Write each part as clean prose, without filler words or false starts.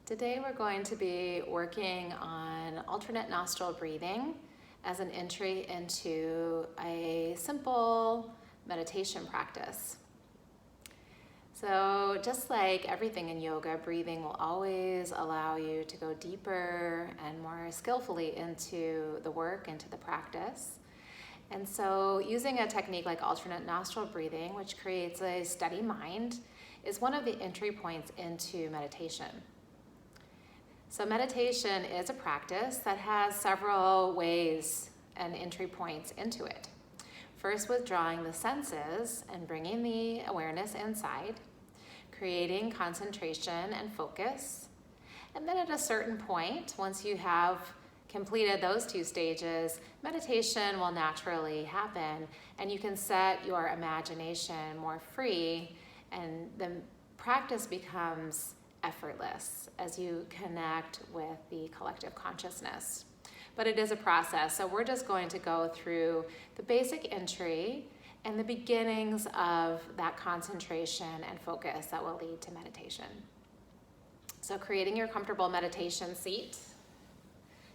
Today we're going to be working on alternate nostril breathing as an entry into a simple meditation practice. So just like everything in yoga, breathing will always allow you to go deeper and more skillfully into the work, into the practice. And so using a technique like alternate nostril breathing, which creates a steady mind, is one of the entry points into meditation. So meditation is a practice that has several ways and entry points into it. First, withdrawing the senses and bringing the awareness inside, creating concentration and focus. And then at a certain point, once you have completed those two stages, meditation will naturally happen and you can set your imagination more free and the practice becomes effortless as you connect with the collective consciousness. But it is a process, so we're just going to go through the basic entry and the beginnings of that concentration and focus that will lead to meditation. So creating your comfortable meditation seat.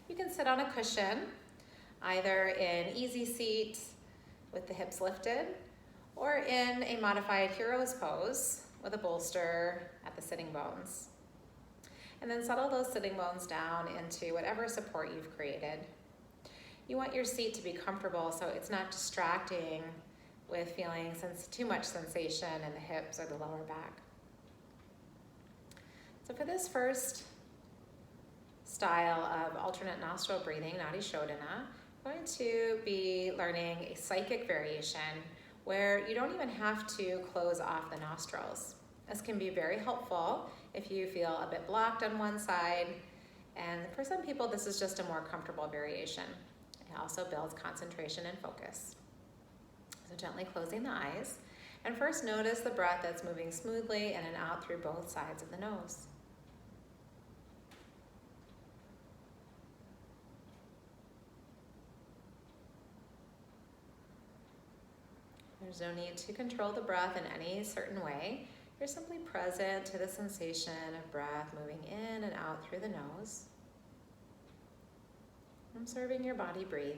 You can sit on a cushion, either in easy seat with the hips lifted, or in a modified hero's pose with a bolster at the sitting bones. And then settle those sitting bones down into whatever support you've created. You want your seat to be comfortable so it's not distracting with feeling too much sensation in the hips or the lower back. So for this first style of alternate nostril breathing, Nadi Shodhana, I'm going to be learning a psychic variation where you don't even have to close off the nostrils. This can be very helpful if you feel a bit blocked on one side, and for some people this is just a more comfortable variation. It also builds concentration and focus. So gently closing the eyes, and first notice the breath that's moving smoothly in and out through both sides of the nose. There's no need to control the breath in any certain way. You're simply present to the sensation of breath moving in and out through the nose. Observing your body breathe.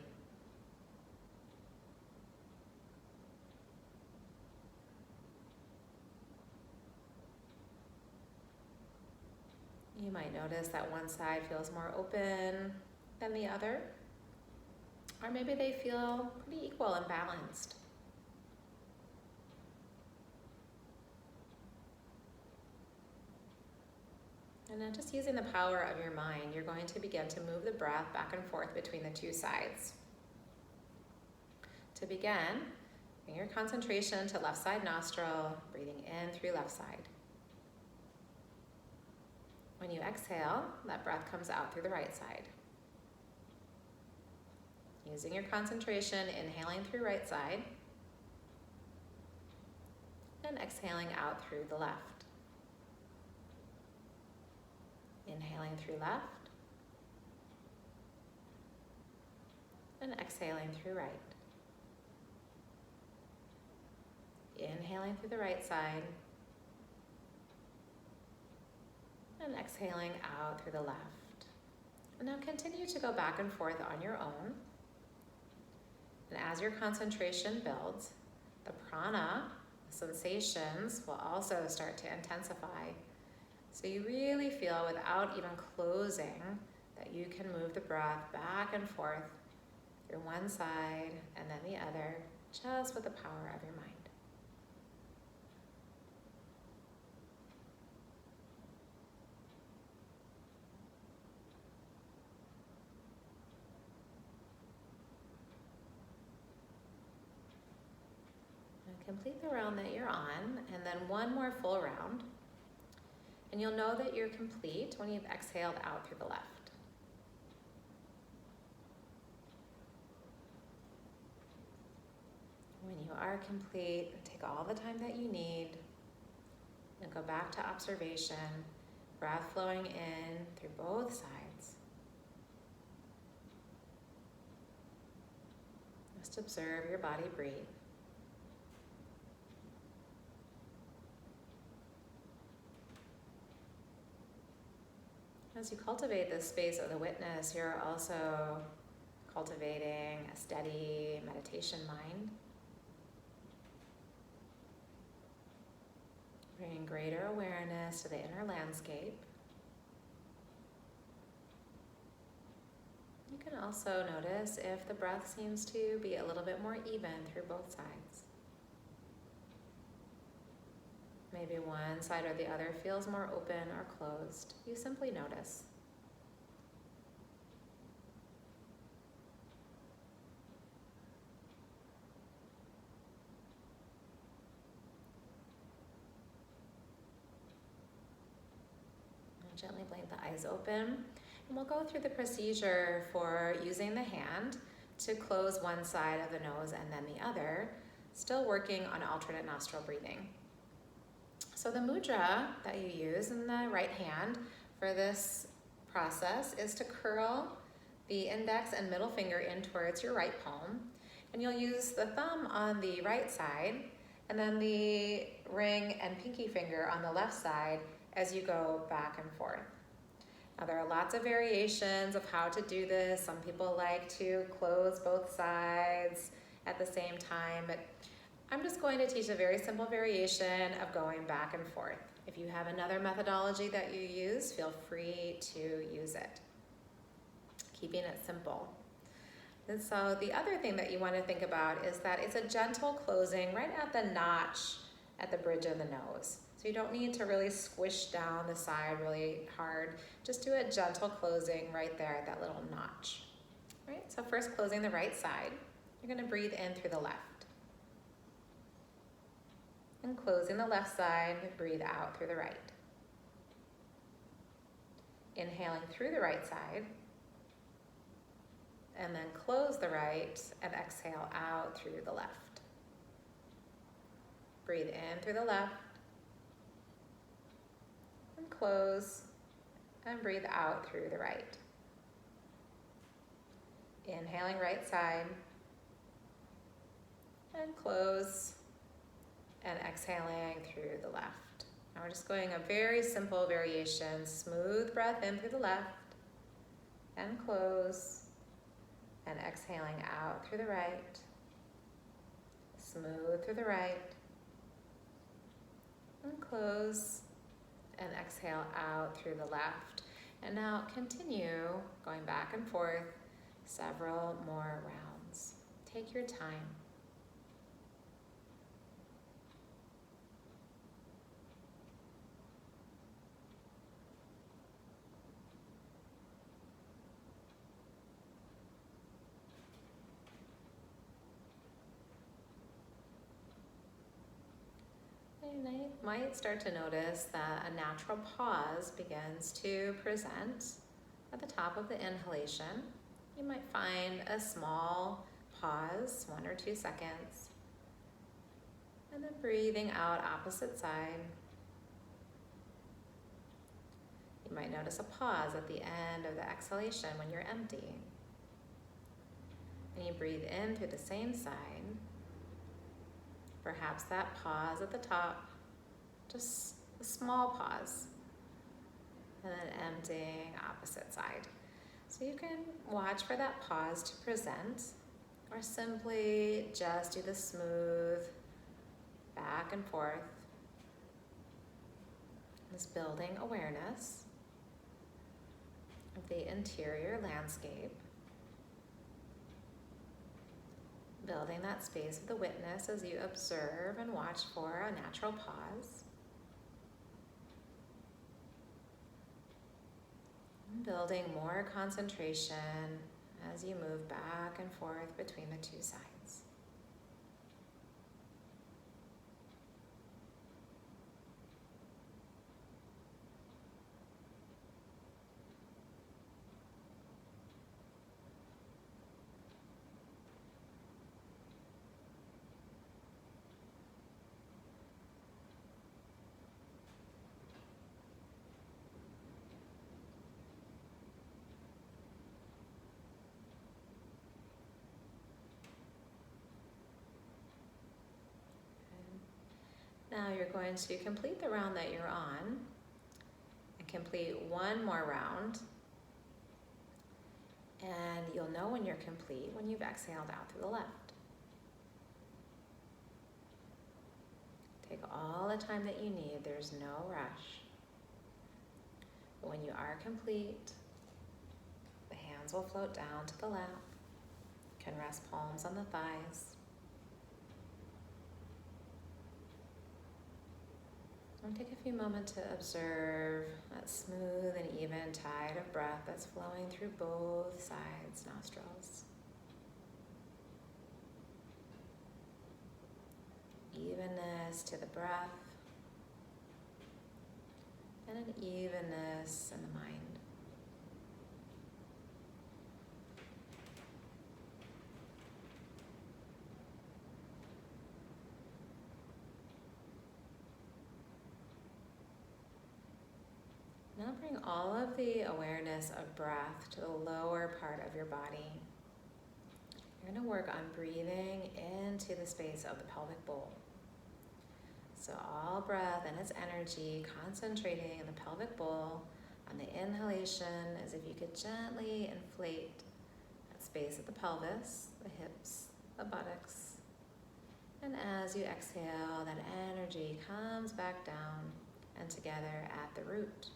You might notice that one side feels more open than the other, or maybe they feel pretty equal and balanced. And then just using the power of your mind, you're going to begin to move the breath back and forth between the two sides. To begin, bring your concentration to left side nostril, breathing in through left side. When you exhale, that breath comes out through the right side. Using your concentration, inhaling through right side, and exhaling out through the left. Inhaling through left, and exhaling through right. Inhaling through the right side, and exhaling out through the left. And now continue to go back and forth on your own. And as your concentration builds, the prana, the sensations, will also start to intensify. So you really feel, without even closing, that you can move the breath back and forth through one side and then the other, just with the power of your mind. Now complete the round that you're on, and then one more full round. And you'll know that you're complete when you've exhaled out through the left. When you are complete, take all the time that you need and go back to observation, breath flowing in through both sides. Just observe your body breathe. As you cultivate this space of the witness, you're also cultivating a steady meditation mind, bringing greater awareness to the inner landscape. You can also notice if the breath seems to be a little bit more even through both sides. Maybe one side or the other feels more open or closed. You simply notice. Gently blink the eyes open, and we'll go through the procedure for using the hand to close one side of the nose and then the other, still working on alternate nostril breathing. So the mudra that you use in the right hand for this process is to curl the index and middle finger in towards your right palm, and you'll use the thumb on the right side and then the ring and pinky finger on the left side as you go back and forth. Now there are lots of variations of how to do this. Some people like to close both sides at the same time, but I'm just going to teach a very simple variation of going back and forth. If you have another methodology that you use, feel free to use it, keeping it simple. And so the other thing that you want to think about is that it's a gentle closing right at the notch at the bridge of the nose. So you don't need to really squish down the side really hard. Just do a gentle closing right there at that little notch. All right, so first closing the right side. You're going to breathe in through the left. And closing the left side, breathe out through the right. Inhaling through the right side. And then close the right and exhale out through the left. Breathe in through the left. And close and breathe out through the right. Inhaling right side and close and exhaling through the left. Now we're just going a very simple variation. Smooth breath in through the left and close and exhaling out through the right. Smooth through the right and close and exhale out through the left. And now continue going back and forth several more rounds. Take your time. And I might start to notice that a natural pause begins to present at the top of the inhalation. You might find a small pause, 1 or 2 seconds, and then breathing out opposite side. You might notice a pause at the end of the exhalation when you're empty. And you breathe in through the same side. Perhaps that pause at the top, just a small pause, and then emptying opposite side. So you can watch for that pause to present, or simply just do the smooth back and forth. Just building awareness of the interior landscape. Building that space of the witness as you observe and watch for a natural pause. And building more concentration as you move back and forth between the two sides. Now you're going to complete the round that you're on and complete one more round. And you'll know when you're complete when you've exhaled out through the left. Take all the time that you need. There's no rush. But when you are complete, the hands will float down to the lap. You can rest palms on the thighs. And take a few moments to observe that smooth and even tide of breath that's flowing through both sides nostrils. Evenness to the breath and an evenness in the mind. Now bring all of the awareness of breath to the lower part of your body. You're going to work on breathing into the space of the pelvic bowl. So all breath and its energy concentrating in the pelvic bowl. On the inhalation, as if you could gently inflate that space of the pelvis, the hips, the buttocks. And as you exhale, that energy comes back down and together at the root.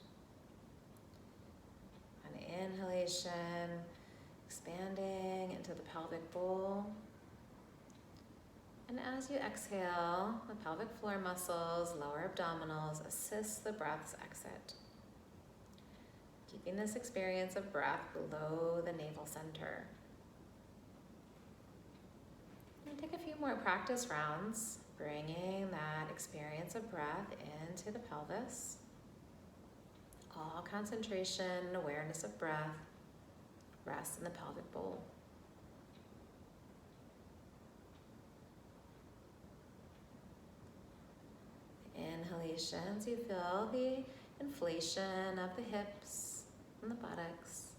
On inhalation, expanding into the pelvic bowl. And as you exhale, the pelvic floor muscles, lower abdominals, assist the breath's exit. Keeping this experience of breath below the navel center. And take a few more practice rounds, bringing that experience of breath into the pelvis. All concentration and awareness of breath rests in the pelvic bowl. Inhalations, you feel the inflation of the hips and the buttocks.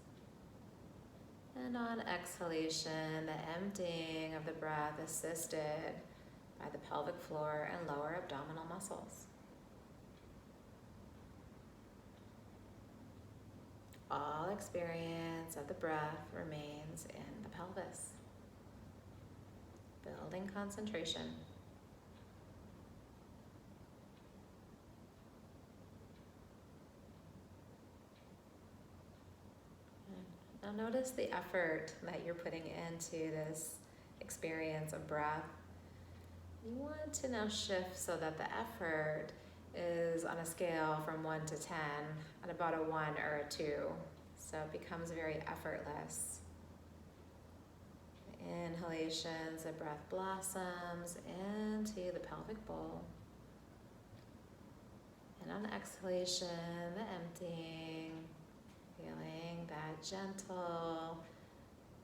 And on exhalation, the emptying of the breath assisted by the pelvic floor and lower abdominal muscles. All experience of the breath remains in the pelvis. Building concentration. Now notice the effort that you're putting into this experience of breath. You want to now shift so that the effort is on a scale from 1 to 10 at about a 1 or a 2. So it becomes very effortless. Inhalations, the breath blossoms into the pelvic bowl. And on exhalation, the emptying, feeling that gentle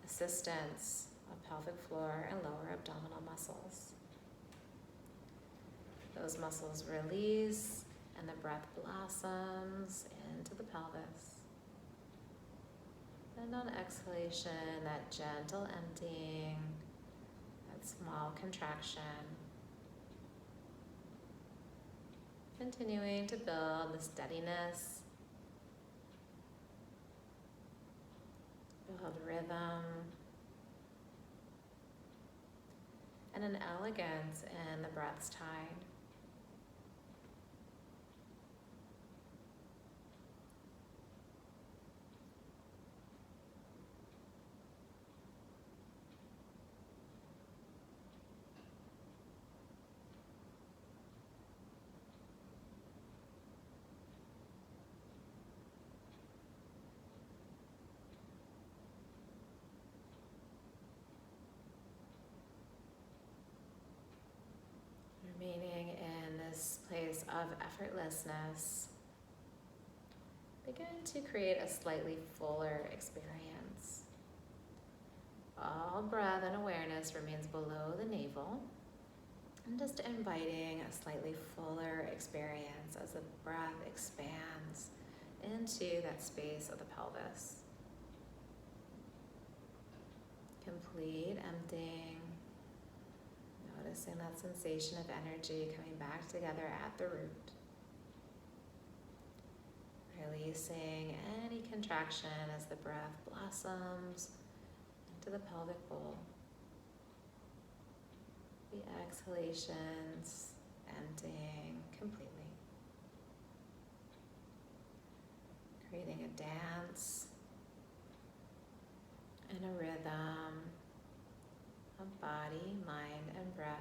assistance of pelvic floor and lower abdominal muscles. Those muscles release and the breath blossoms into the pelvis. And on exhalation, that gentle emptying, that small contraction. Continuing to build the steadiness, build rhythm, and an elegance in the breath's tide. Remaining in this place of effortlessness, begin to create a slightly fuller experience. All breath and awareness remains below the navel, and just inviting a slightly fuller experience as the breath expands into that space of the pelvis. Complete emptying. Noticing that sensation of energy coming back together at the root. releasing any contraction as the breath blossoms into the pelvic bowl. The exhalations emptying completely. Creating a dance and a rhythm of body, mind, and breath.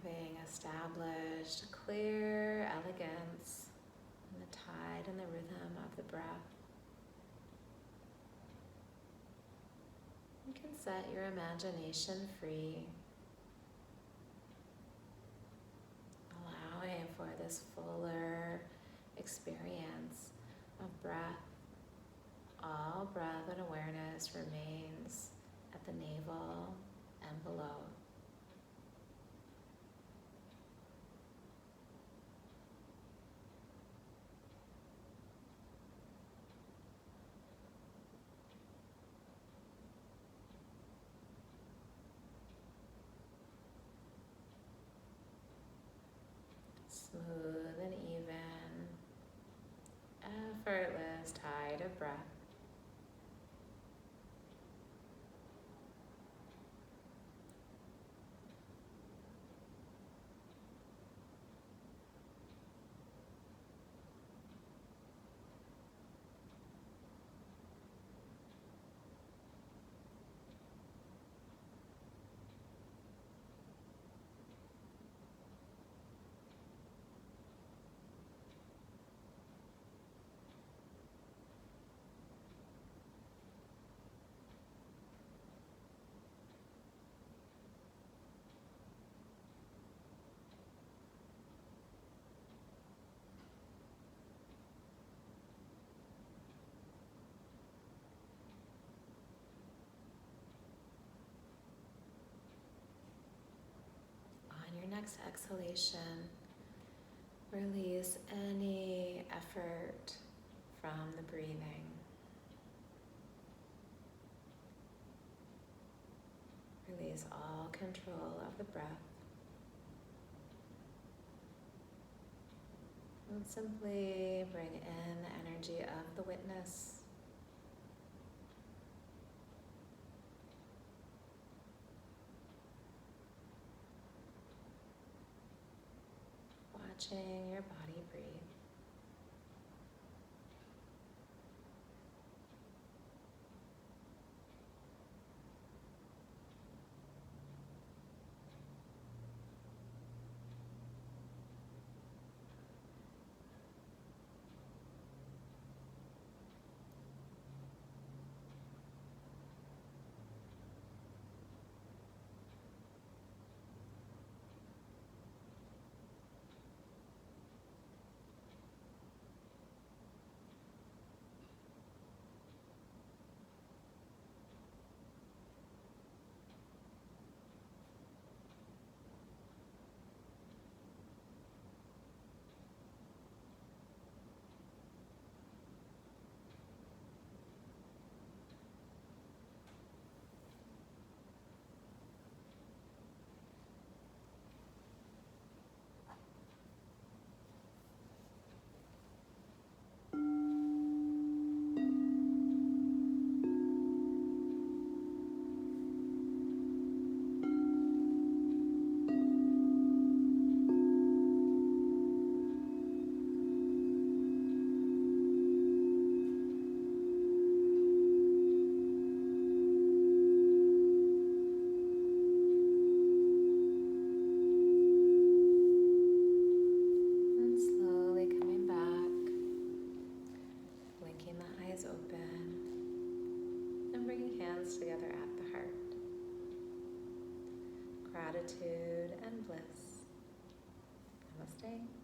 Having established a clear elegance in the tide and the rhythm of the breath, you can set your imagination free, allowing for this fuller experience of breath. All breath and awareness remains at the navel and below. Smooth and even, effortless tide of breath. On your next exhalation, release any effort from the breathing. Release all control of the breath. And simply bring in the energy of the witness. Watching your body breathe. hands together at the heart. Gratitude and bliss. Namaste.